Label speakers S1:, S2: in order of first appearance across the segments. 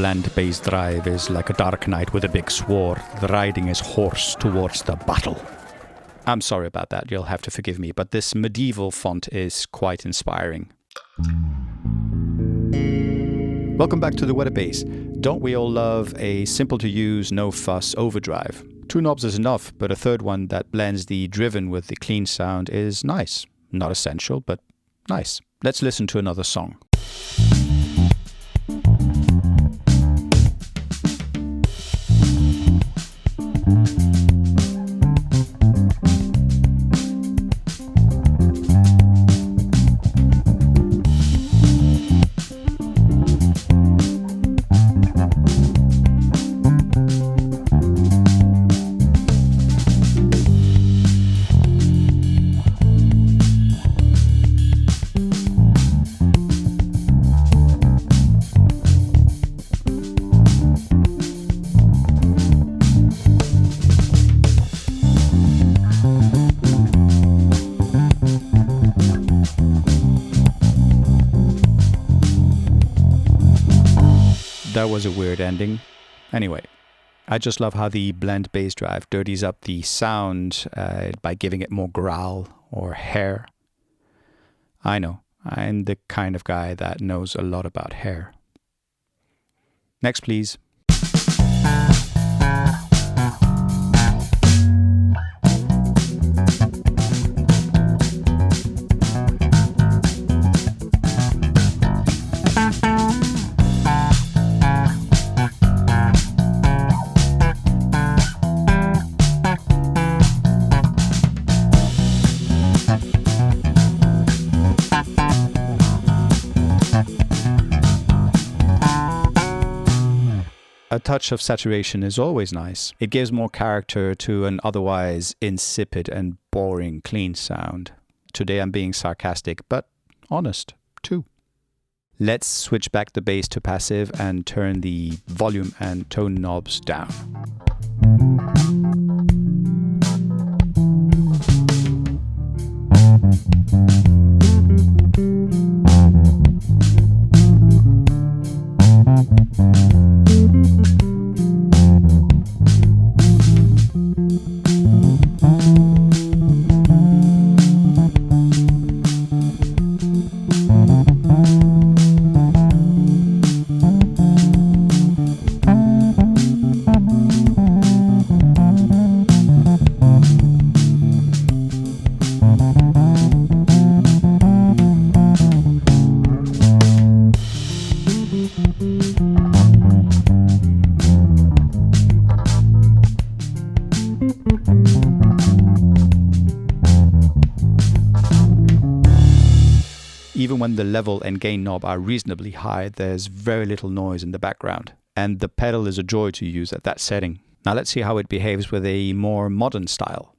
S1: blend bass drive is like a dark knight with a big sword, riding his horse towards the battle. I'm sorry about that, you'll have to forgive me, but this medieval font is quite inspiring. Welcome back to the Weather Bass. Don't we all love a simple-to-use, no-fuss overdrive? 2 knobs is enough, but a third one that blends the driven with the clean sound is nice. Not essential, but nice. Let's listen to another song. That was a weird ending. Anyway, I just love how the blend bass drive dirties up the sound by giving it more growl or hair. I know, I'm the kind of guy that knows a lot about hair. Next, please. A touch of saturation is always nice. It gives more character to an otherwise insipid and boring clean sound. Today I'm being sarcastic, but honest too. Let's switch back the bass to passive and turn the volume and tone knobs down. Even when the level and gain knob are reasonably high, there's very little noise in the background, and the pedal is a joy to use at that setting. Now let's see how it behaves with a more modern style.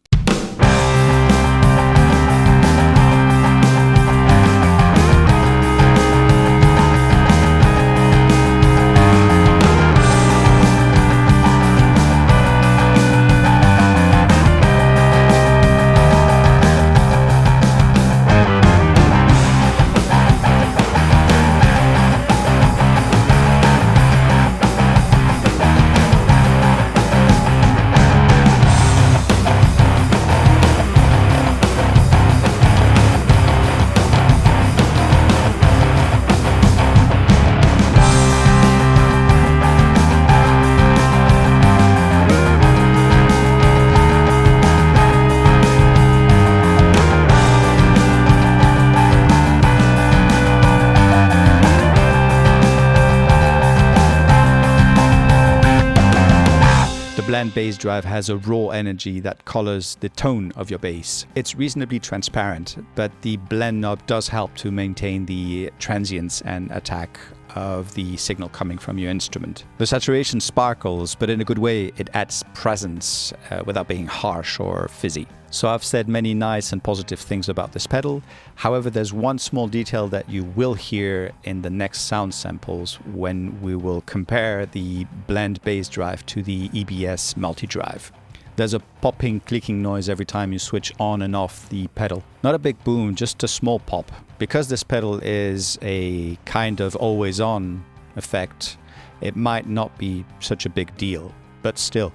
S1: Blend bass drive has a raw energy that colors the tone of your bass. It's reasonably transparent, but the blend knob does help to maintain the transience and attack of the signal coming from your instrument. The saturation sparkles, but in a good way. It adds presence without being harsh or fizzy. So I've said many nice and positive things about this pedal. However, there's one small detail that you will hear in the next sound samples when we will compare the blend bass drive to the EBS multi-drive. There's a popping, clicking noise every time you switch on and off the pedal. Not a big boom, just a small pop. Because this pedal is a kind of always-on effect, it might not be such a big deal, but still.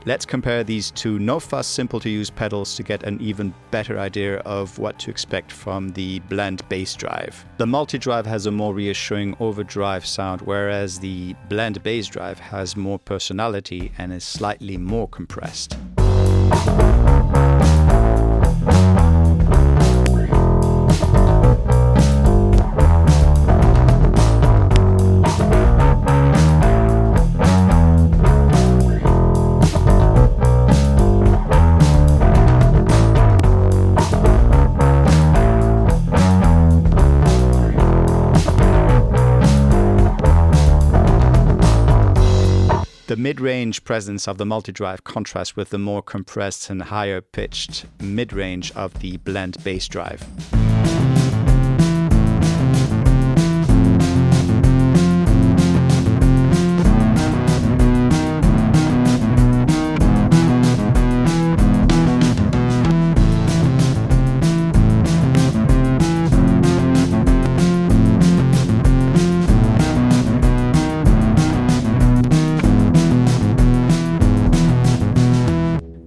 S1: Let's compare these two no-fuss, simple-to-use pedals to get an even better idea of what to expect from the blend bass drive. The multi-drive has a more reassuring overdrive sound, whereas the blend bass drive has more personality and is slightly more compressed. The mid-range presence of the multi-drive contrasts with the more compressed and higher-pitched mid-range of the blend bass drive.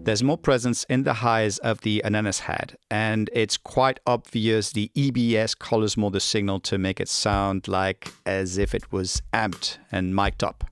S1: There's more presence in the highs of the Ananashead, and it's quite obvious the EBS colors more the signal to make it sound like as if it was amped and mic'd up.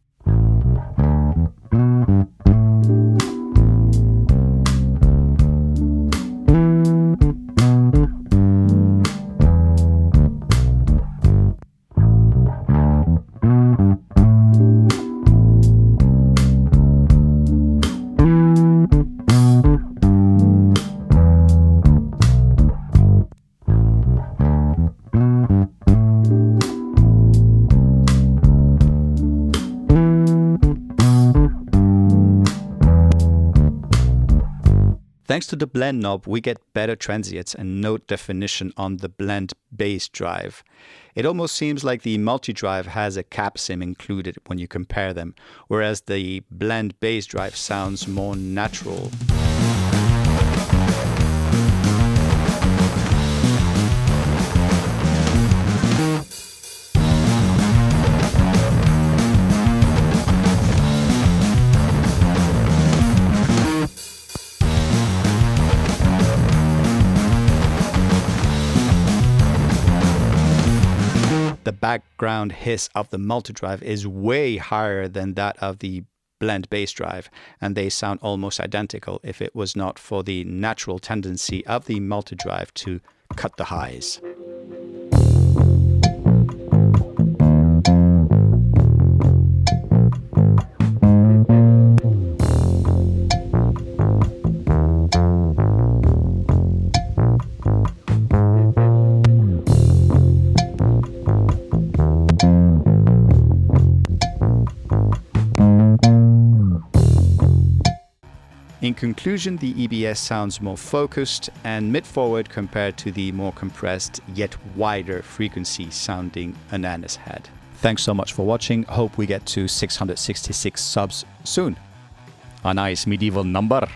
S1: Thanks to the blend knob, we get better transients and note definition on the blend bass drive. It almost seems like the multi-drive has a cap sim included when you compare them, whereas the blend bass drive sounds more natural. The background hiss of the multi-drive is way higher than that of the blend bass drive, and they sound almost identical if it was not for the natural tendency of the multi-drive to cut the highs. In conclusion, the EBS sounds more focused and mid-forward compared to the more compressed yet wider frequency sounding Ananashead. Thanks so much for watching. Hope we get to 666 subs soon. A nice medieval number.